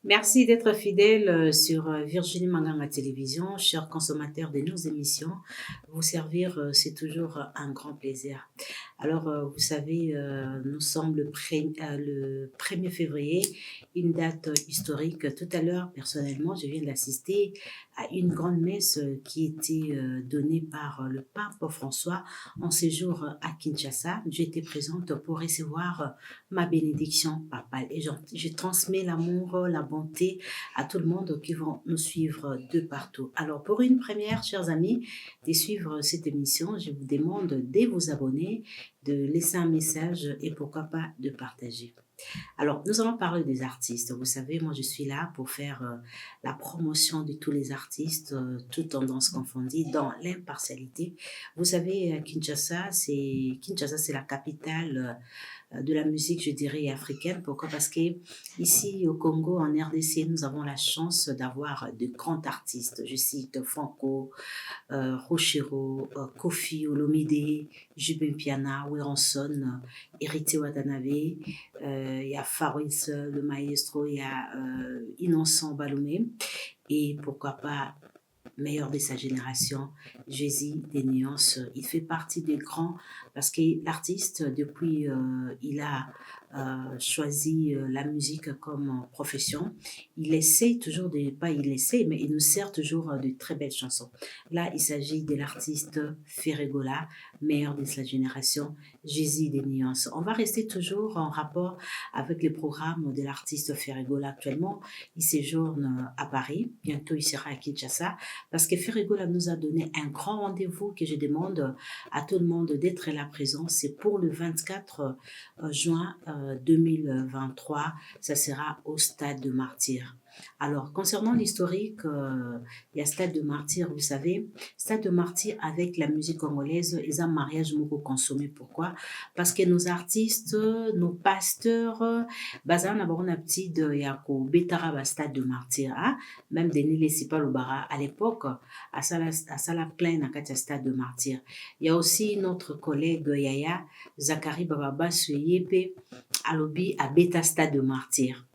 Merci d'être fidèle sur Virginie Manganga Télévision, chers consommateurs de nos émissions. Vous servir, c'est toujours un grand plaisir. Alors, vous savez, nous sommes le 1er février, une date historique. Tout à l'heure, personnellement, je viens d'assister à une grande messe qui était donnée par le pape François en séjour à Kinshasa. J'étais présente pour recevoir ma bénédiction papale et je transmets l'amour, la bonté à tout le monde qui vont nous suivre de partout. Alors, pour une première, chers amis, de suivre cette émission, je vous demande de vous abonner, de laisser un message et pourquoi pas de partager. Alors, nous allons parler des artistes. Vous savez, moi, je suis là pour faire la promotion de tous les artistes, toutes tendances confondues, dans l'impartialité. Vous savez, Kinshasa, c'est la capitale de la musique, je dirais, africaine. Pourquoi? Parce que ici, au Congo, en RDC, nous avons la chance d'avoir de grands artistes. Je cite Franco, Rochero, Kofi Olomide, Jubin Piana, Weronson, Héritier Watanabe, il y a Faris, le maestro, il y a Innocent Balomé, et pourquoi pas meilleur de sa génération, Jésus des nuances. Il fait partie des grands parce que l'artiste, depuis il a choisi la musique comme profession, il essaie toujours de, pas il essaie, mais il nous sert toujours de très belles chansons. Là, il s'agit de l'artiste Ferregola, meilleur de sa génération, Jésus des nuances. On va rester toujours en rapport avec les programmes de l'artiste Ferregola actuellement. Il séjourne à Paris, bientôt il sera à Kinshasa, parce que Ferregola nous a donné un grand rendez-vous que je demande à tout le monde d'être là présent. C'est pour le 24 juin 2023. Ça sera au Stade de Martyrs. Alors, concernant l'historique, il y a Stade de Martyrs, vous savez, Stade de Martyrs avec la musique congolaise, ils ont un mariage beaucoup consommé. Pourquoi? Parce que nos artistes, nos pasteurs, bazar na barona petit de yako betara Stade de Martyrs, hein? Même Denis Lessipal Obara, à l'époque, à Sala Plaine, à Katia Stade de Martyrs. Il y a aussi notre collègue Yaya, Zachary Bababa Suyepe, Alobi, à Beta Stade de Martyrs.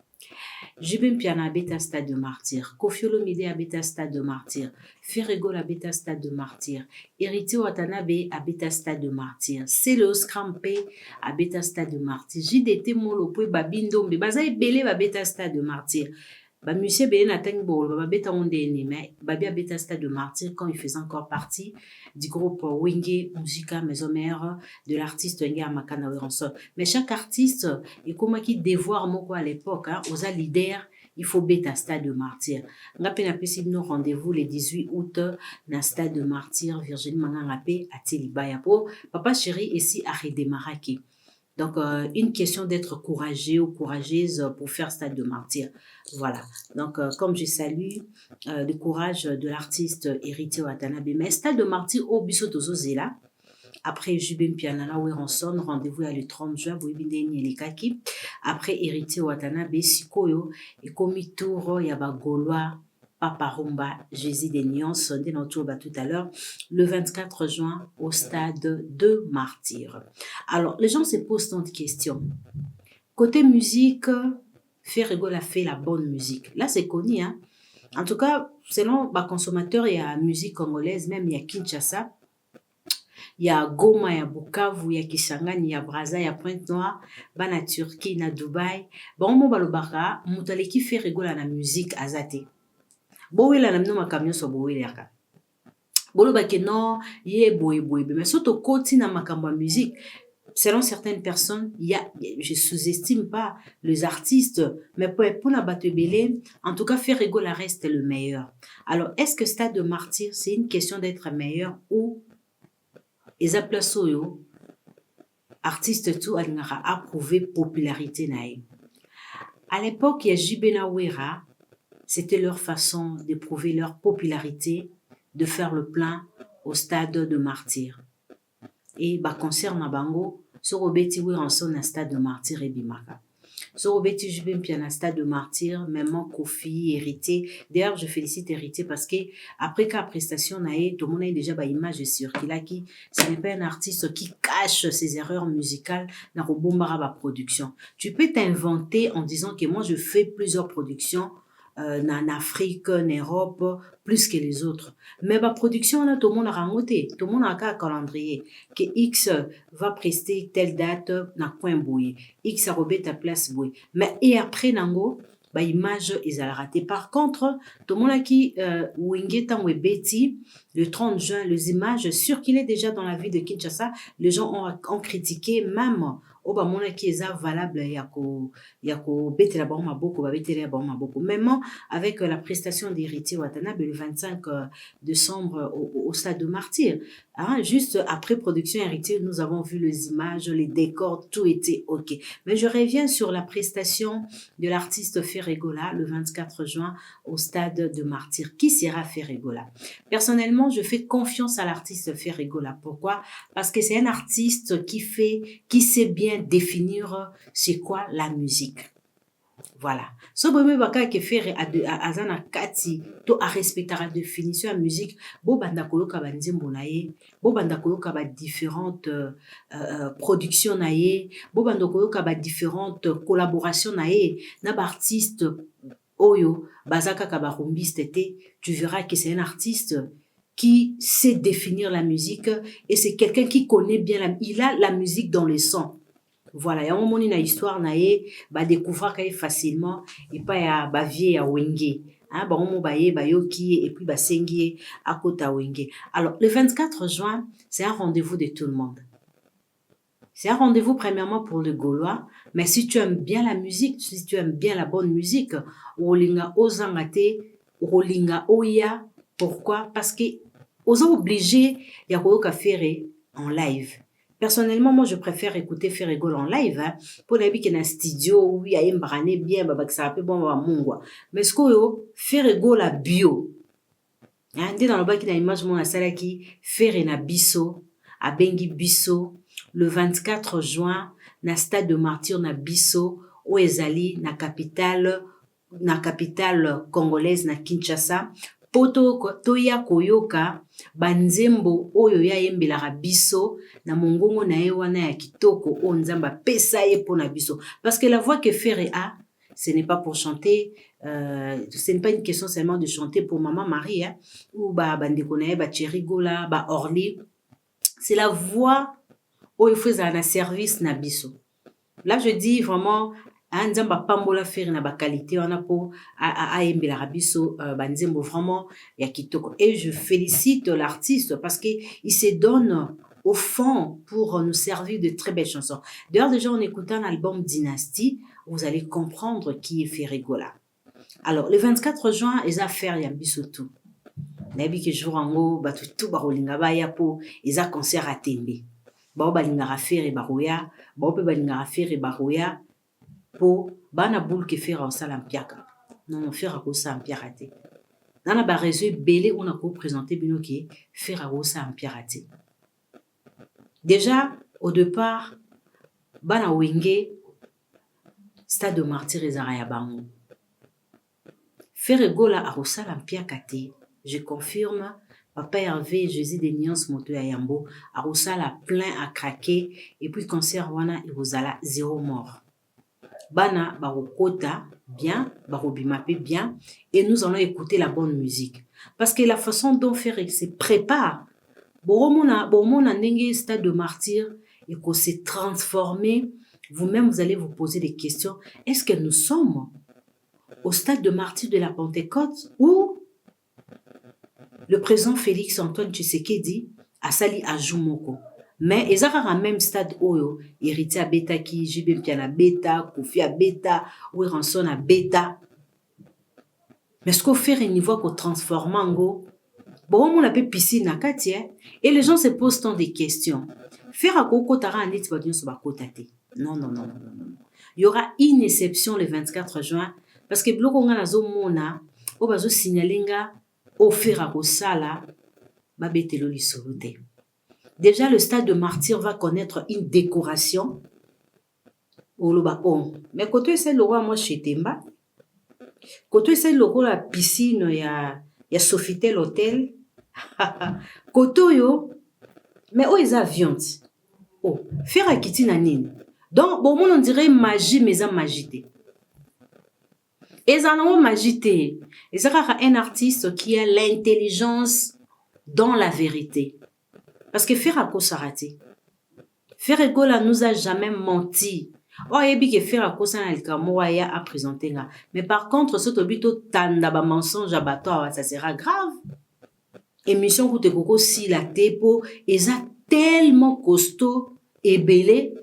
Jibin Piana à Beta Stade de Martyrs, Kofi Olomide à Beta Stade de Martyrs, Ferregol à Beta Stade de Martyrs, Héritier Watanabe à Beta Stade de Martyrs, Céleos Crampé à Beta Stade de Martyrs, JDT Molopoe Babindombe, Bazaï Belé à Beta Stade de Martyrs. Monsieur Bénin Ateng Bol, Babeta Ondéni, mais Babi à Beta Stade de Martyrs quand il faisait encore partie du groupe Wenge Musica Maison Mère de l'artiste Wenge Amakana Weronson. Mais chaque artiste, et comment qui dévoire moko à l'époque, hein, aux leaders, il faut Beta Stade de Martyrs. On a peine nos rendez-vous le 18 août dans Stade de Martyrs, Virginie Mangangapé à Tilibayapo. Papa chéri ici à Redémaraki. Donc, une question d'être courageux ou courageuse pour faire Stade de Martyrs. Voilà. Donc, comme je salue le courage de l'artiste Héritier Watanabe, mais Stade de Martyrs au Bisoto Zozela. Après Jubin Pianala Weronson, rendez-vous le 30 juin, Bouibindeni Elikaki. Après Héritier Watanabe, Sikoyo, et Komituro, Yaba Gaulois, Papa Rumba, Jésus des nuances, dès notre tout à l'heure, le 24 juin au Stade de Martyrs. Alors, les gens se posent tant de questions. Côté musique, Ferregol a fait la bonne musique. Là, c'est connu, hein. En tout cas, selon les consommateurs, il y a musique congolaise, même il y a Kinshasa, il y a Goma, il y a Bukavu, il y a Kisangani, il y a Brazza, il y a Pointe-Noire, na Turquie, na Dubaï. Bon, mon balobaka, moutaleki Ferregol a la musique azate. Bowela na mino makamyo so bowelaka. Boloba ke non, ye boye. Mais surtout côté na makambo musique, selon certaines personnes, je sous-estime pas les artistes, mais pour la batebele, en tout cas, Ferregola reste le meilleur. Alors, est-ce que Stade de Martyrs, c'est une question d'être meilleur ou Eza Plasoyo, artiste tout a approuvé popularité naïe. À l'époque, il y a Jibena Wera, c'était leur façon de prouver leur popularité, de faire le plein au Stade de Martyrs. Et concernant Bango, sur Obeti Weranson à Stade de Martyrs et Bimaka. Sorobeti Jubim Piana Stade de Martyr, maman Kofi, Héritier. D'ailleurs, je félicite Héritier parce que après qu'à prestation, tout le monde a déjà une image sur qui ce n'est pas un artiste qui cache ses erreurs musicales dans le bombaraba production. Tu peux t'inventer en disant que moi je fais plusieurs productions en Afrique, en Europe, plus que les autres. Mais la production, là, tout le monde a rangoté, tout le monde a un calendrier, que X va prester telle date, na coin bouillé, X a robé ta place bouillé. Mais et après, nango, bah, image, ils ont raté. Par contre, tout le monde a qui, le 30 juin, les images, sûr qu'il est déjà dans la ville de Kinshasa, les gens ont critiqué, même, oba mona qui est valable yako betela ba maboko ba betela ba maboko même avec la prestation d'Héritier Watanabe le 25 décembre au stade de Martyr, hein, juste après production Héritier, nous avons vu les images, les décors, tout était ok. Mais je reviens sur la prestation de l'artiste Ferregola le 24 juin au stade de Martyr. Qui sera Ferregola? Personnellement, je fais confiance à l'artiste Ferregola. Pourquoi? Parce que c'est un artiste qui sait bien définir c'est quoi la musique. Voilà. So bome baka ke faire azana kati to a respecter la définition de musique, bo banda koyoka ba nzembo na ye, bo banda koyoka ba différentes productions na ye, bo banda koyoka ba différentes collaborations na ye na ba artiste oyo bazaka ka ba rumbiste te, tu verras que c'est un artiste qui sait définir la musique et c'est quelqu'un qui connaît bien il a la musique dans le sang. Voilà, il y a un moment une histoire nae ba découvrir facilement et pas ya ba vie ya wenge. Hein, ba omo ba ye ba yoki et puis ba sengi à kota wenge. Alors, le 24 juin, c'est un rendez-vous de tout le monde. C'est un rendez-vous premièrement pour le Gaulois, mais si tu aimes bien la musique, si tu aimes bien la bonne musique, rolinga ozangate, rolinga oya, pourquoi? Parce que aux obligés, il y a faire en live. Personnellement, moi, je préfère écouter Ferregola en live, hein, pour les qui dans studio, oui, il y a un brané bien, bah, ça peut bon, bah, mongwa. Mais ce que Ferregola bio, hein, dès dans le bas qui n'a image, mon asala qui, Ferre na biso, à Bengi biso, le 24 juin, na stade de Martyr na biso, au Ezali, na capitale congolaise, na Kinshasa, poto toya koyoka banzembo oyo ya yembelaka biso na mongongo na ye wana ya kitoko o nzamba pesa ye pona biso parce que la voix que Ferre a ce n'est pas pour chanter ce n'est pas une question seulement de chanter pour maman Marie hein, ou ba bandeko na ye ba Cherigola ba Orly, c'est la voix oyo faut na service na biso. Là je dis vraiment Nzamba pambola Ferre na ba qualité wana po a embela biso banzembo vraiment ya kitoko et je félicite l'artiste parce que il se donne au fond pour nous servir de très belles chansons. D'ailleurs déjà en écoutant l'album Dynastie, vous allez comprendre qui est Ferregola. Alors le 24 juin, ils a fait ya biso tout. Nabi que jour ango batu tout barolinga ba ya po ils a concert à Tembe. Ba balinga Ferre baroya, ba pe balinga Ferre baroya. Po bana boule ke Ferre au salam piaka non Ferre ko sa ampiarate nana ba réseau belé on a ko présenter bino ki Ferre au sa ampiarate. Déjà au départ bana wenge stade de Martyr ezara ya bango Ferregola a salam piaka te, je confirme. Papa Hervé Jésus des Nuances moto ya Yambo a la plein à craquer et puis concert wana irozala 0 mort. Bana barokota bien, barobimape bien, et nous allons écouter la bonne musique. Parce que la façon dont Ferre se prépare, boromona ndenge stade de Martyr, et qu'on s'est transformé, vous-même vous allez vous poser des questions. Est-ce que nous sommes au stade de Martyr de la Pentecôte ou le président Félix Antoine Tshisekedi a sali à Jumoko? Mais ils ont le même stade oyo, Héritier à bêta qui, Jibem Piana bêta, Kofi à bêta, ou Ranson à bêta. Mais ce qu'on fait un niveau qu'on transforme en go, bon, on a peu piscine à Katia, et les gens se posent tant des questions. Faire à Koko Tara en étudiant sur Bakotate. Non. Il y aura une exception le 24 juin, parce que bloc on a la zone mona, on va signaler au faire à Kosala, babetelo lissolute. Déjà, le stade de Martyr va connaître une décoration. oloba on. Mais koto ese lokola moi chez Temba, koto ese lokola piscine ya Sofitel Hotel, koto yo, mais oh eza viande. Oh, faire akiti na nini. Donc, bon, on dirait magie, mais ça magie te. Et ça non magie te. Et ça un artiste qui a l'intelligence dans la vérité. Parce que Ferako Sarati. Ferrego là nous a jamais menti. Oh, et bien que Ferako Sarati a présenté là. Mais par contre, ce tobito tanda ba mensonge à bateau, ça sera grave. Émission Koute Koko si la tepo, et ça tellement costaud et belé.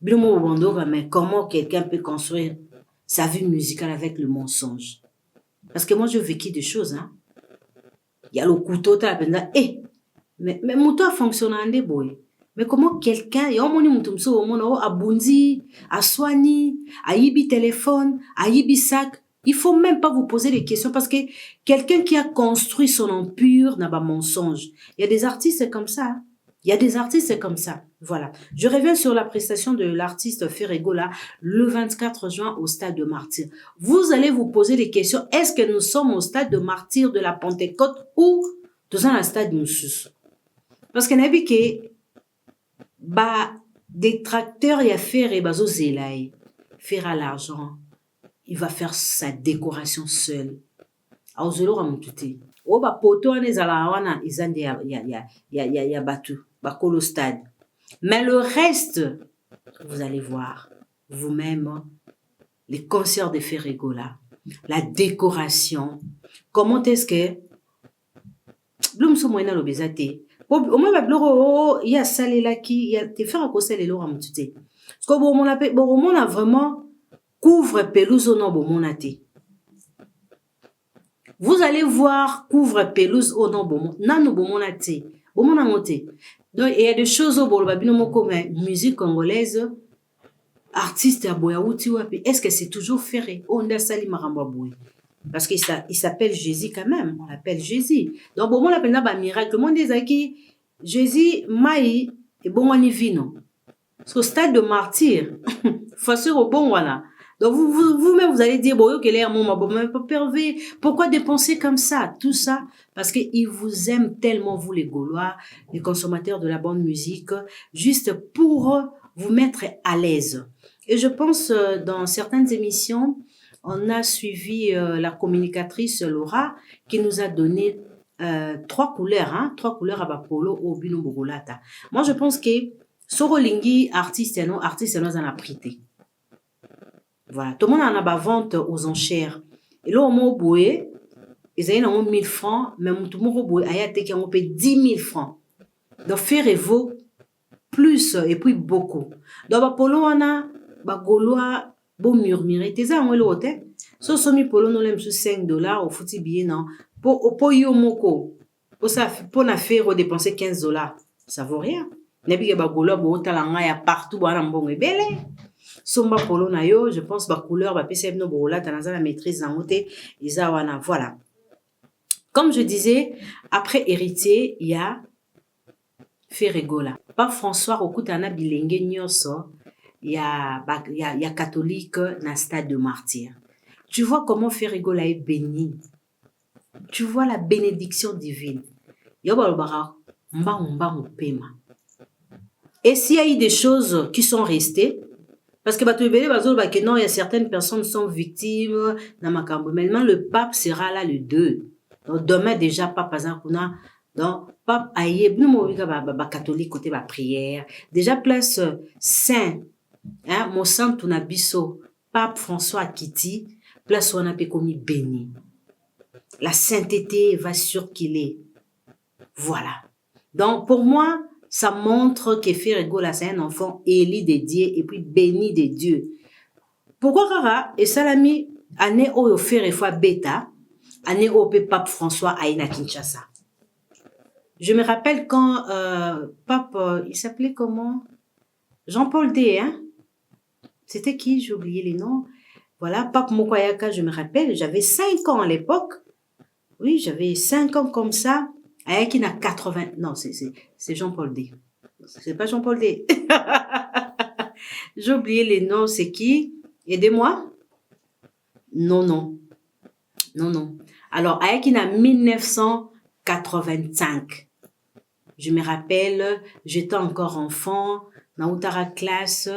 Mais comment quelqu'un peut construire sa vie musicale avec le mensonge? Parce que moi, j'ai vécu des choses. Hein. Il y a le couteau, mais mon a fonctionné en débrouille. Mais comment quelqu'un, il y a un monde a bondi, a soigné, a yibi téléphone, a yibi sac. Il faut même pas vous poser des questions parce que quelqu'un qui a construit son empire n'a pas mensonge. Il y a des artistes comme ça. Hein. Il y a des artistes comme ça. Voilà. Je reviens sur la prestation de l'artiste Ferrego là, le 24 juin au stade de Martyr. Vous allez vous poser des questions. Est-ce que nous sommes au stade de Martyr de la Pentecôte ou dans un stade Moussus? Parce que n'a vu que des tracteurs y a faire et bazo zelai. Faire à l'argent. Il va faire sa décoration seul. Aozelo ramutute. O ba poto anezala wana izande ya batu. Bakolo stade. Mais le reste, vous allez voir vous-même les concerts de Ferrego là, la décoration. Comment est-ce que Blum so moina lo bezate. Au moins ba bloro il y a salé là qui il y a te faire à cause les lots ramutute. Parce que bon on a vraiment couvre pelouse au nom bomonate. Vous allez voir couvre pelouse au nom bomon. Nanu bomonate. Bomonamote. Donc il y a des choses au bolobabino comme musique congolaise, artiste à Boyaouti wapi. Est-ce que c'est toujours ferré? On a sali maramba boy. Parce qu'il s'appelle Jésus quand même. On l'appelle Jésus. Donc bon on l'appelle na ba miracle. Le monde des qui Jésus mai et bon on y vino. Au stade de martyr. Faut au bon voilà. Donc vous-même, vous allez dire, bon, pourquoi dépenser comme ça? Tout ça, parce qu'ils vous aiment tellement, vous les Gaulois, les consommateurs de la bonne musique, juste pour vous mettre à l'aise. Et je pense, dans certaines émissions, on a suivi la communicatrice Laura, qui nous a donné 3 couleurs, hein, 3 couleurs à Bapolo au Bino Bogolata. Moi, je pense que Sorolingi, artiste, non, en a prêté. Voilà, tout le monde en a vente aux enchères. Et là, on m'a oublié, ils ont 1000 francs, mais tout le monde a été qui ont payé 10 000 francs. Donc, faire vaut plus et puis beaucoup. Donc, pour on a, Gaulois, bon murmurer, t'es ça, on est l'autre. So, somi polo, nous l'aime sur $5 au fouti billet, non. Pour yomoko, pour ça, pour na faire dépenser $15. Ça vaut rien. N'est-ce pas que Gaulois, bon, talanga, ya partout, bon, bon, et belle. Somba polo na yo, je pense ba couleur ba pese no bola tanaza la maîtrise en haute isa wana voilà. Comme je disais, après héritier, il y a Ferrego là. Pas François okutana bilenge nyoso, il y a catholique na stade de martyr. Tu vois comment Ferrego là est béni. Tu vois la bénédiction divine. Yo ba bara mba pema. Et s'il y a eu des choses qui sont restées, parce que non, il y a certaines personnes qui sont victimes dans ma cambo. Maintenant, le pape sera là le 2. Donc, demain, déjà, pape Azakuna. Donc, pape Aïe, catholique côté ma prière. Déjà, place saint, hein, mon sang Tunabiso, pape François Akiti, place où on a commis béni. La sainteté va circuler. Voilà. Donc, pour moi, ça montre que Ferrego là, c'est un enfant élu de Dieu et puis béni de Dieu. Pourquoi Rara et Salami année où Ferrego fois bêta, année où Pape François Aïna Kinshasa. Je me rappelle quand Pape, il s'appelait comment? Jean-Paul D, hein? C'était qui? J'ai oublié les noms. Voilà, Pape Mokoyaka, je me rappelle, j'avais 5 ans à l'époque. Oui, j'avais 5 ans comme ça. Qui n'a 80... Non, c'est Jean-Paul D. C'est pas Jean-Paul D. J'ai oublié les noms, c'est qui? Aidez-moi? Non, non. Non, non. Alors, Ayakina 1985. Je me rappelle, j'étais encore enfant, dans Outara classe.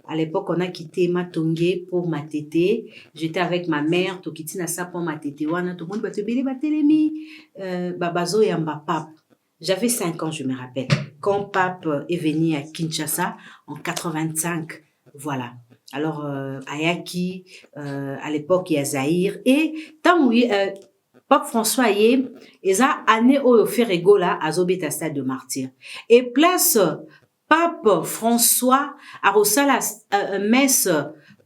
À l'époque, on a quitté Matongé pour Matete. J'étais avec ma mère, Tokiti na sa pour Matete. Wana, tout le monde va te béler, Batelemi, Babazo et Mbapap. J'avais 5 ans, je me rappelle, quand Pape est venu à Kinshasa en 85. Voilà. Alors, Ayaki, à l'époque, il y a Zahir. Et tant oui, Pape François Aye, eza année au Ferregola à Zobeta Stade de Martyr. Et place Pape François a reçu la messe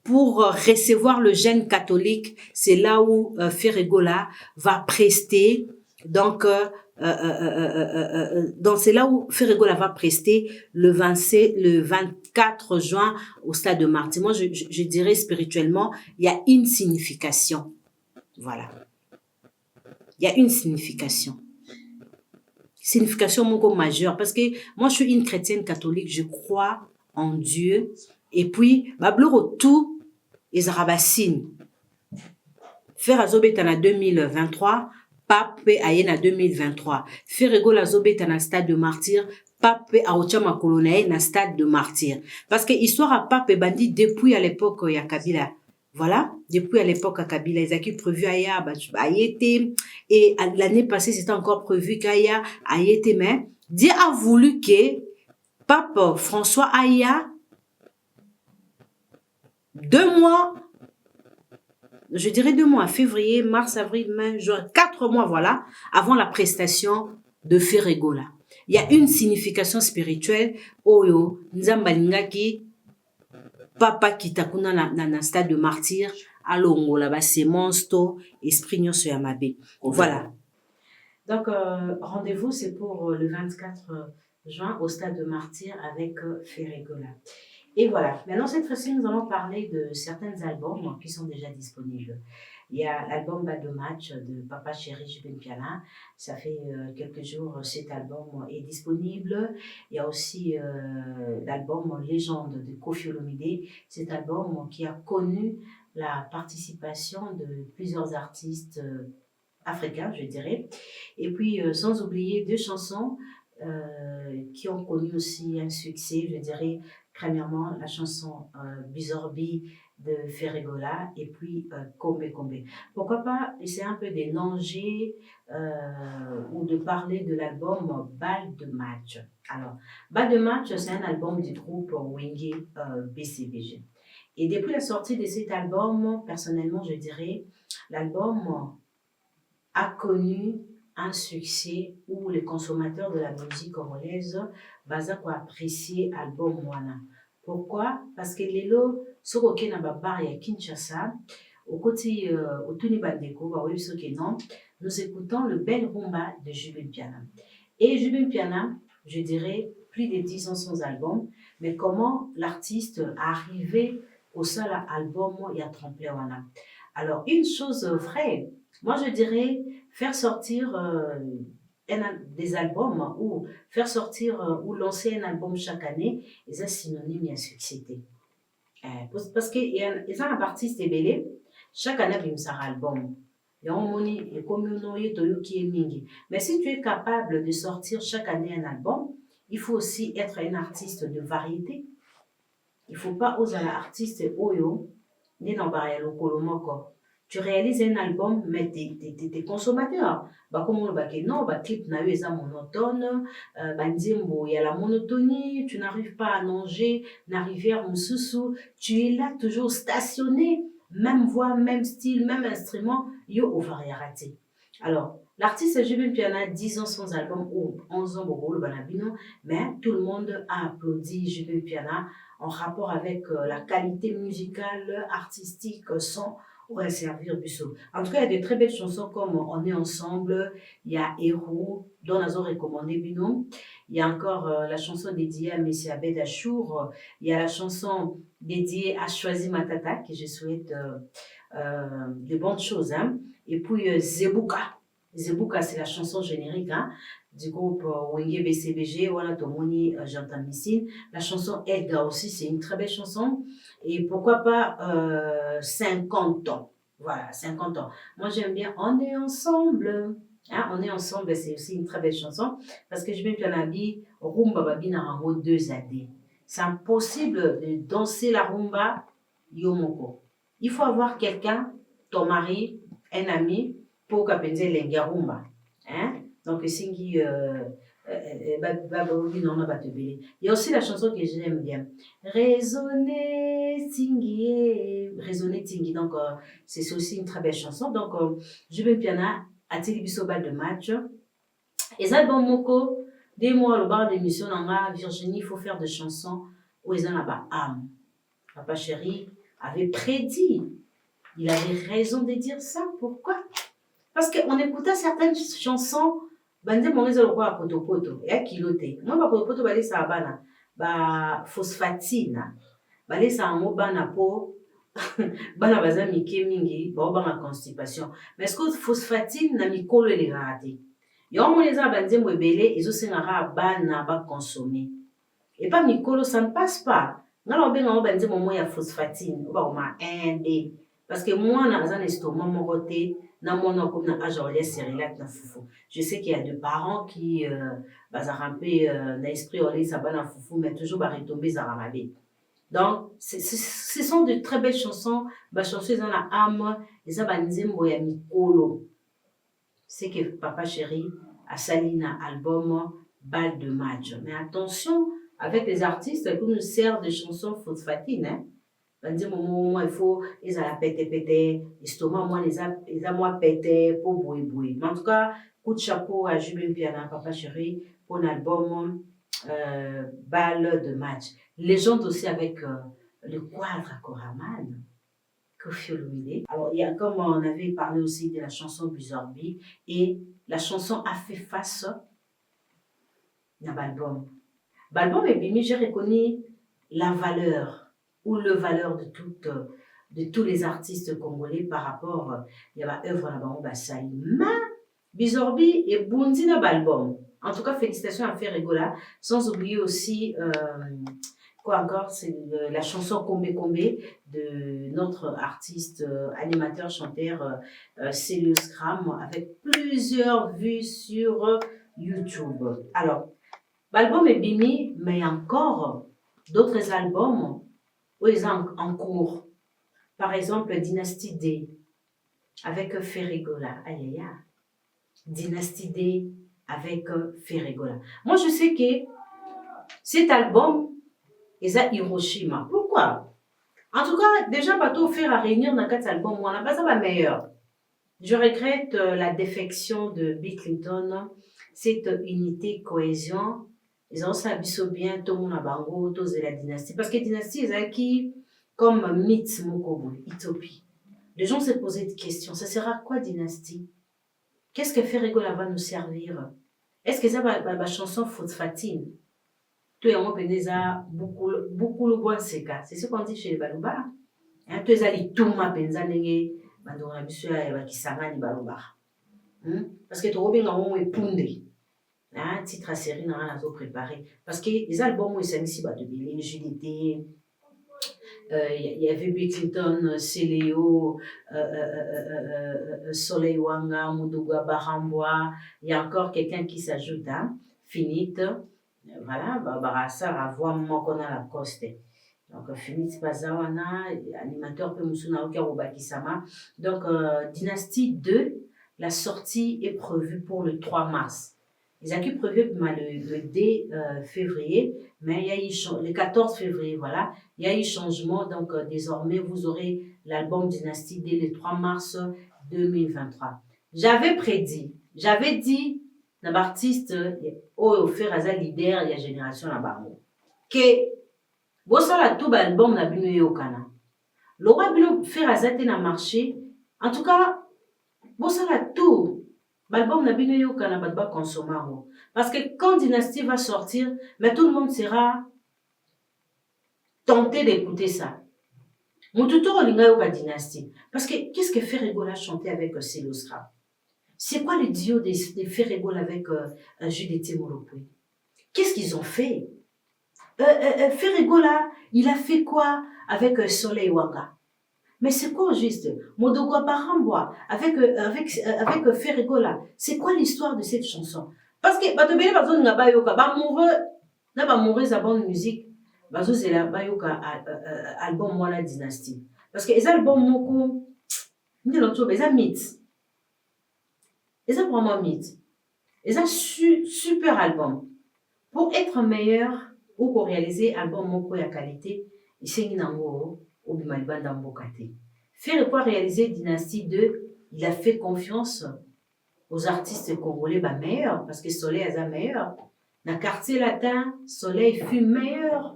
pour recevoir le jeune catholique. C'est là où Ferregola va prester. Donc, c'est là où Ferregola va prester le 24 juin au Stade de Martyr. Moi, je dirais spirituellement, il y a une signification. Voilà. Il y a une signification. Signification beaucoup majeure. Parce que moi, je suis une chrétienne catholique. Je crois en Dieu. Et puis, Babloro tout, les Arabassines. Faire Azobetana 2023, Pape Ayena 2023. Faire Azobetana Stade de Martyr, Pape Aochama Kolonae na Stade de Martyr. Parce que histoire à Pape Bandi depuis à l'époque il y a Kabila. Voilà, depuis à l'époque à Kabila, ils avaient prévu Aya, Ayete, et l'année passée, c'était encore prévu qu'Aya, Ayete, mais Dieu a voulu que Pape François Aya, 2 mois, je dirais 2 mois, février, mars, avril, mai, juin, 4 mois, voilà, avant la prestation de Ferregola. Il y a une signification spirituelle, Oyo, Nzambalingaki, Papa Kitakuna na Stade de Martyr, Alongo là-bas, c'est monstre, esprit nyonso ya mabe. Voilà. Donc, rendez-vous, c'est pour le 24 juin au Stade de Martyr avec Ferregola. Et voilà. Maintenant, cette fois-ci, nous allons parler de certains albums qui sont déjà disponibles. Il y a l'album Bas de match de Papa Chéri Jubin Piana. Ça fait quelques jours, cet album est disponible. Il y a aussi l'album Légende de Koffi Olomide. Cet album qui a connu la participation de plusieurs artistes africains, je dirais. Et puis, sans oublier 2 chansons qui ont connu aussi un succès, je dirais. Premièrement, la chanson Bizorbi de Ferregola et puis Kombe Kombe. Pourquoi pas essayer un peu d'élanger ou de parler de l'album Bal de match. Alors, Bal de match, c'est un album du groupe Wenge BCBG. Et depuis la sortie de cet album, personnellement, je dirais, l'album a connu un succès où les consommateurs de la musique congolaise baza apprécier l'album Wana. Pourquoi? Parce que lelo sokoke na babar ya Kinshasa au côté Otuni Bandeko ba webiso ke non, nous écoutons le bel rumba de Jubin Piana. Et Jubin Piana, je dirais plus de 10 ans sans album, mais comment l'artiste est arrivé au seul album il y a tremplé Wana. Alors une chose vraie, moi je dirais faire sortir des albums ou faire sortir ou lancer un album chaque année, c'est synonyme à succès. Parce que y a un artiste belé, chaque année il y a un album. Mais si tu es capable de sortir chaque année un album, il faut aussi être un artiste de variété. Il ne faut pas oser l'artiste oyo, ni dans le kolomoko. Tu réalises un album, mais t'es consommateur. Comme on va dire, non, clip na eu eza monotone, nzembo il y a la monotonie, tu n'arrives pas à nager, na rivière Moussoussou, tu es là toujours stationné, même voix, même style, même instrument, yo au variété. Alors, l'artiste Jubin Piana, 10 ans sans album, ou 11 ans, le banabino, mais tout le monde a applaudi Jubin Piana en rapport avec la qualité musicale, artistique, son, ouais, servir Busso. En tout cas, il y a de très belles chansons comme On est ensemble, il y a Héros, dont nous avons recommandé Bino. Il y a encore la chanson dédiée à Messie Abed Achour. Il y a la chanson dédiée à Choisi Matata, que je souhaite de bonnes choses. Hein. Et puis Zebuka. Zebuka, c'est la chanson générique. Hein. du groupe Wenge BCBG, voilà, Tomoni, j'entends Missine. La chanson Edgar aussi, c'est une très belle chanson. Et pourquoi pas 50 ans. Voilà, 50 ans. Moi, j'aime bien On est ensemble. Hein, On est ensemble, c'est aussi une très belle chanson. Parce que je vais bien habiller Rumba Babi Narango 2 AD. C'est impossible de danser la rumba Yomoko. Il faut avoir quelqu'un, ton mari, un ami, pour qu'apenze lenga rumba. Hein? Donc, Singi, il y a aussi la chanson que j'aime bien. Raisonner, Tingi, Raisonner, Tingi. Donc, c'est aussi une très belle chanson. Donc, je vais bien à Télévision Bal de match. Et ça, bon, Moko, des mois, le bar d'émission, Virginie, il faut faire des chansons où ils ont là-bas âme. Papa chéri avait prédit. Il avait raison de dire ça. Pourquoi? Parce qu'on écoutait certaines chansons, bande mon réseau quoi poto poto et à kiloté. Moi ba poto poto balé ça bana ba phosphatine. Balé ça en bana po bana baza mike mingi ba ba constipation. Mais est-ce que phosphatine na mikolo les raté? Yo mon les bande mo belé ils aussi ngara bana ba consommer. Et pas mikolo ça ne passe pas. Ngalo benga mo bande mo ya phosphatine ba ma 1D parce que moi na un estomac mon côté. Je sais qu'il y a des parents qui ramper l'esprit au ça va foufou mais toujours retomber à ramader. Donc ce sont de très belles chansons, ba chanson dans la âme, et ça va nzembo ya mikolo. C'est que papa chéri a sali na album Bal de match. Mais attention avec les artistes qui nous servent de chansons phosphatines, hein. Moi, il faut, ils ont la pété, l'estomac, moi, les a moi pété, pour bouiller. Mais en tout cas, coup de chapeau à Jubin Piana, papa chéri, pour l'album Balle de match. Légende aussi avec le quadre à Koraman, Kofi Olomide. Alors, il y a, comme on avait parlé aussi de la chanson Buzorbi, et la chanson a fait face à l'album. L'album est bimi, j'ai reconnu la valeur ou le valeur de tous les artistes congolais par rapport il y a œuvre là-bas on va saluer ma Bizorbi et Bundina album. En tout cas félicitations à Ferregola, sans oublier aussi quoi encore, c'est la chanson Kombe Kombe de notre artiste animateur chanteur Célius Kram avec plusieurs vues sur YouTube. Alors l'album est bimi, mais il y a encore d'autres albums où ils sont en cours. Par exemple, Dynasty D avec Ferregola. Aïe, aïe, aïe. Dynasty D avec Ferregola. Moi, je sais que cet album est à Hiroshima. Pourquoi? En tout cas, déjà, pas tout faire à réunir dans 4 albums, on n'a pas ça la meilleure. Je regrette la défection de Bill Clinton, cette unité, cohésion. Ils ont ça bien, tout le monde a bango, tous de la dynastie. Parce que la dynastie, c'est qui, comme mythe, Mokobo, Utopie. Les gens se posaient des questions. Ça sert à quoi, dynastie? Qu'est-ce que Ferregola va nous servir? Est-ce que ça va la chanson Faute Fatine? Tout le monde a beaucoup le bon seka. C'est ce qu'on dit chez les Balouba. Tout les ali tout ma penza nenge, bandora bisu ya bakisanga ni Balouba. Parce que tu reviens en haut et pundé. Un titre à série n'a rien à préparer. Parce que les albums où ils sont ici, de Billy, JDT, il y avait Bill Clinton, Céléo, Soleil Wanga, Moudouga Barambois. Il y a encore quelqu'un qui s'ajoute, hein, Finite. Voilà, Barassa, Ravoie, Mokona la Coste. Donc, Finite Bazawana, animateur Pemusuna Okirobakisama. Donc, Dynastie 2, la sortie est prévue pour le 3 mars. Ils ont prévu le 2 février, mais il y a eu le 14 février, voilà, il y a eu changement, donc désormais vous aurez l'album Dynastie dès le 3 mars 2023. J'avais dit, l'artiste au faire à leader il y a génération là-bas, que vous savez tout l'album n'a bino yokana. L'aura bino faire à na marché, en tout cas, vous savez tout. L'album n'a bino yokana ba consommer. Parce que quand Dynastie va sortir, mais tout le monde sera tenté d'écouter ça. Mon tuteur Olinga Yoka Dynastie. Parce que qu'est-ce que fait Rigola chanter avec Célostra? C'est quoi le duo des Ferrégol avec Judith Morokwe? Qu'est-ce qu'ils ont fait? Ferrégol, là, il a fait quoi avec Soleil Wanga? Mais c'est quoi juste? Modogo Baramboa avec Ferrégol, là, c'est quoi l'histoire de cette chanson? Parce que, batobele bazo nga bayoka, ba amoureux za bonne musique, bazo zela bayoka album Mwana Dynasty. Parce que les albums moko, ni l'autre, les mythes. Les vraiment mythes. Les super album. Pour être meilleur, ou pour réaliser album moko ya qualité, il s'est nango au bimalibanda mbokate. Faire quoi réaliser Dynastie 2, il a fait confiance aux artistes congolais meilleurs, parce que Soleil est meilleur. Dans le quartier latin, Soleil fut meilleur.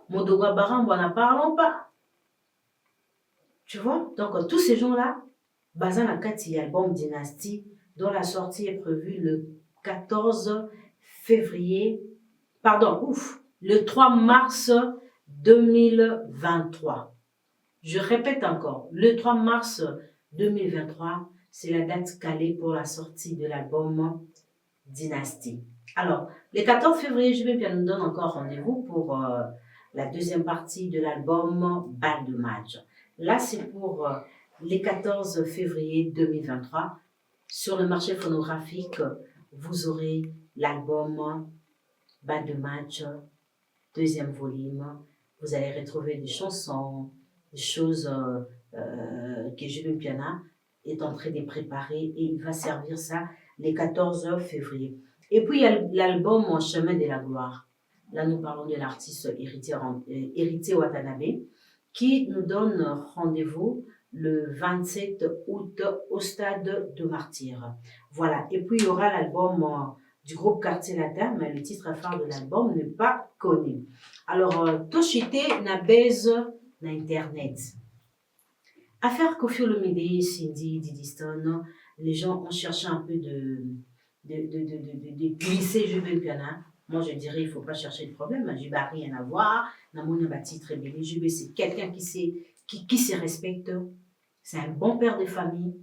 Modoga Barambo, n'en parlons pas. Tu vois? Donc, tous ces gens-là, basant la 4e album Dynastie, dont la sortie est prévue le 14 février, le 3 mars 2023. Je répète encore, le 3 mars 2023, c'est la date calée pour la sortie de l'album Dynastie. Alors, le 14 février, je vais bien nous donner encore rendez-vous pour la deuxième partie de l'album Bal de Match. Là, c'est pour le 14 février 2023. Sur le marché phonographique, vous aurez l'album Bal de Match, deuxième volume. Vous allez retrouver des chansons, des choses que Julien Piana est en train de préparer et il va servir ça le 14 février. Et puis, il y a l'album Mon chemin de la gloire. Là, nous parlons de l'artiste Héritier Watanabe qui nous donne rendez-vous le 27 août au stade de Martyrs. Voilà. Et puis, il y aura l'album du groupe Quartier Latin, mais le titre phare de l'album n'est pas connu. Alors, Toshite n'a baise na Internet. Affaire Koffi Olomide, Cindy, Didi Stone, les gens ont cherché un peu de glisser Jubel Piana. Moi, je dirais, il ne faut pas chercher de problème. Jubel n'a rien à voir. Namona Bati très bien. Jubel, c'est quelqu'un qui se respecte. C'est un bon père de famille.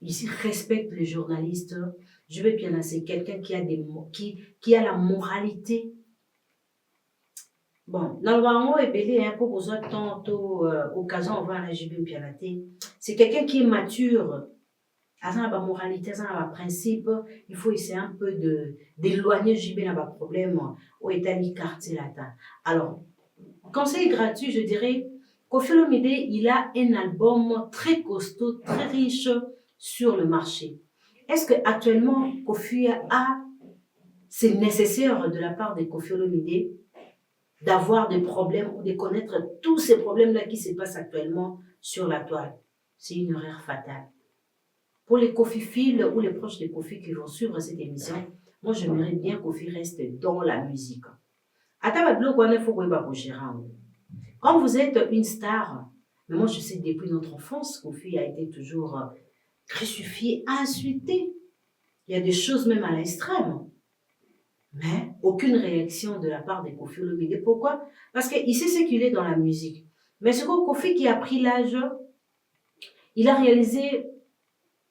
Il respecte les journalistes. Jubel Piana, c'est quelqu'un qui a la moralité. Bon, dans le moment où belé un peu aux autres tantôt occasion on va à Jubel Piana. C'est quelqu'un qui est mature. Azan la moralité, azan la principe, il faut essayer un peu d'éloigner Jubel dans le problème au Italie quartier latin. Alors, conseil gratuit, je dirais, Koffi Olomide, il a un album très costaud, très riche sur le marché. Est-ce que actuellement Koffi c'est nécessaire de la part de Koffi Olomide d'avoir des problèmes ou de connaître tous ces problèmes-là qui se passent actuellement sur la toile? C'est une erreur fatale. Pour les Koffi-philes ou les proches de Koffi qui vont suivre cette émission, moi j'aimerais bien que Koffi reste dans la musique. Quand vous êtes une star, mais moi je sais depuis notre enfance, Koffi a été toujours crucifié, insulté. Il y a des choses même à l'extrême. Mais aucune réaction de la part de Koffi Olomide. Pourquoi? Parce qu'il sait ce qu'il est dans la musique. Mais ce que Koffi qui a pris l'âge, il a réalisé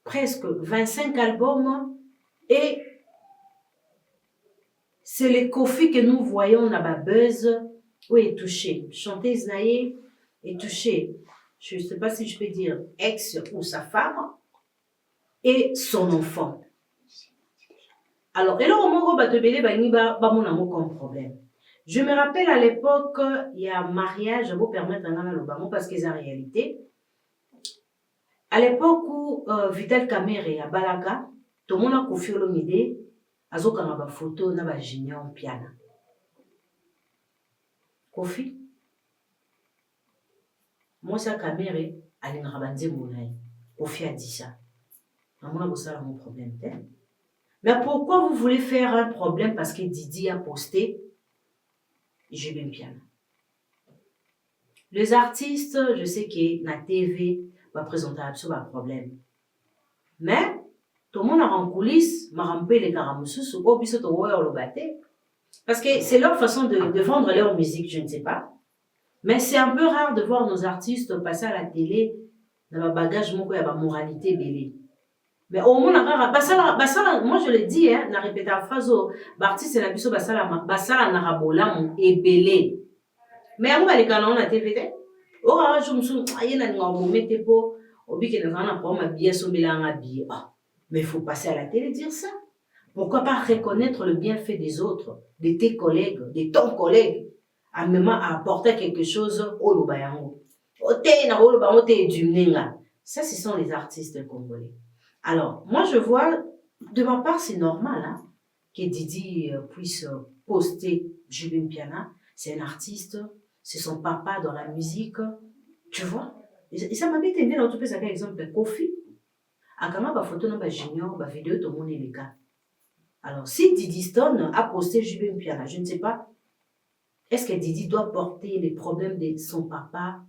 presque 25 albums et c'est les Koffi que nous voyons dans la buzz où il est touché. Chanteuse Naye est touchée. Je ne sais pas si je peux dire ex ou sa femme et son enfant. Alors, et là, au moment où comme problème. Je me rappelle à l'époque, il y a un mariage pour permettre un l'Obama parce que c'est la réalité. À l'époque où Vital Kamerhe à Balaga, tout le monde a Koffi Olomide, azoka na ba photo na ba Junior Piana. Koffi, moi ça Kamerhe, ali na rabandi monaï. Koffi a dit ça. Maman a bossé mon problème. Mais pourquoi vous voulez faire un problème parce que Didi a posté Jubel Piana? Les artistes, je sais que la TV va présenter absolument un problème. Mais tout le monde a en coulisses, m'a rempli les caramoussus, ou bien c'est au le batté. Parce que c'est leur façon de vendre leur musique, je ne sais pas. Mais c'est un peu rare de voir nos artistes passer à la télé dans le bagage, il y a la moralité belée. Mais au moins, moi je le dis, hein, na répété la phrase, l'artiste na biso basala na rabola et belé. Mais on va les canons na TVT. Oh, je me suis dit, na ngabo mette po, obi ke na pas ma biais so bilanga biais. Mais il faut passer à la télé dire ça. Pourquoi pas reconnaître le bienfait des autres, de tes collègues, de ton collègue, à même à apporter quelque chose au Lubayango. Ça, ce sont les artistes congolais. Alors, moi, je vois, de ma part, c'est normal hein, que Didi puisse poster Jubin Piana. C'est un artiste, c'est son papa dans la musique, tu vois. Et ça m'a été dans tout cas, par exemple, Kofi. Akama, ba photo, ba junior, ba vidéo, tout le monde est le cas. Alors, si Didi Stone a posté Jubin Piana, je ne sais pas, est-ce que Didi doit porter les problèmes de son papa?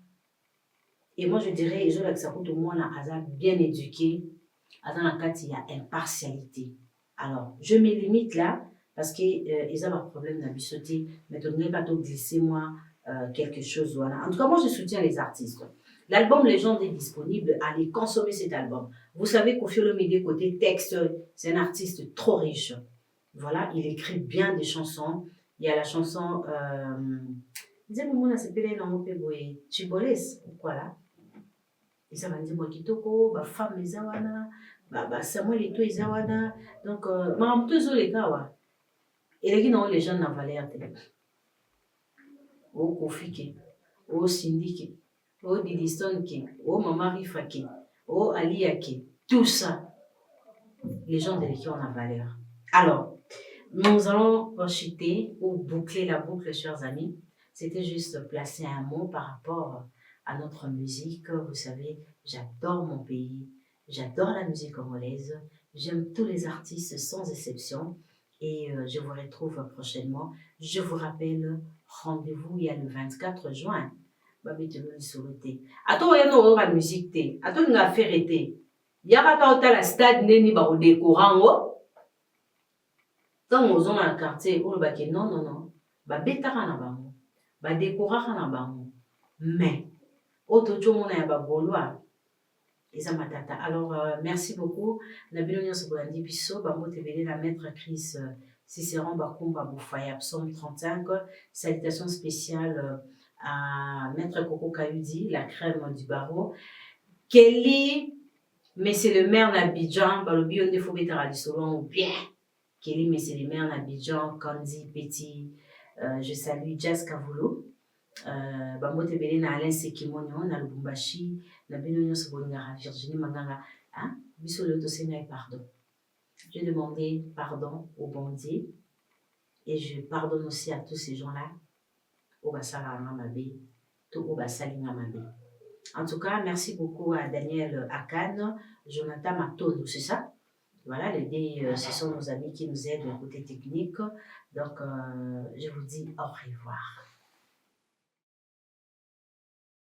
Et moi, je dirais, je que ça coûte au moins un bien éduqué, dans la cas, il y a impartialité. Alors, je me limite là, parce qu'ils ont un problème d'habitude, mais tu n'es pas glisser moi quelque chose. Voilà. En tout cas, moi, je soutiens les artistes. L'album Légende est disponible, allez consommer cet album. Vous savez qu'au fur et à mesure, côté texte, c'est un artiste trop riche. Voilà, il écrit bien des chansons. Il y a la chanson, Chiboles, quoi là? Et ça m'a dit, moi, kitoko, ma femme, les awana, Samuel et tout, les awana. Donc, ma tous les cas, ouais. Et les gens n'ont pas l'air de. Oh, Kofi, oh, Cindy, oh, Didiston, oh, Maman Rifa, oh, Alia, tout ça, les gens de l'équipe ont la valeur. Alors, nous allons enchuter ou boucler la boucle, chers amis. C'était juste placer un mot par rapport à notre musique. Vous savez, j'adore mon pays, j'adore la musique congolaise, j'aime tous les artistes sans exception et je vous retrouve prochainement. Je vous rappelle, rendez-vous il y a le 24 juin. Attends, il y a la musique, attends, il y a affaire été. Il y a la stade neni ba décorant. Tant aux na quartier, on va dire non, non, non. Ba betaka na bango. Ba décoraka na bango. Mais, auto tchomona ya ba gaulois. Eza matata. Alors, merci beaucoup. Na bino nyonso bolandi biso, bango tebele la maître Chris Cicéron Bakumba Boufaya, psaume 35. Salutations spéciales à maître Coco Kayudi, la crème du barreau. Kelly, mais c'est le maire d'Abidjan, balobi on defo betara lisolo ou bien. Kelly, mais c'est le maire d'Abidjan, Candy Petit. Je salue Jazz Kavolo. Bamote Belé na Alain Sekimonyo, na Lubumbashi, na Bino Nyonso Bolingara, Virginie Manganga. Hein? Biso le dossier pardon. J'ai demandé pardon au bon Dieu et je pardonne aussi à tous ces gens-là. Au Basala Namabe, tout au Basali Namabe. En tout cas, merci beaucoup à Daniel Akan, Jonathan Matono, c'est ça? Voilà, les deux, ce sont nos amis qui nous aident du côté technique. Donc, je vous dis au revoir.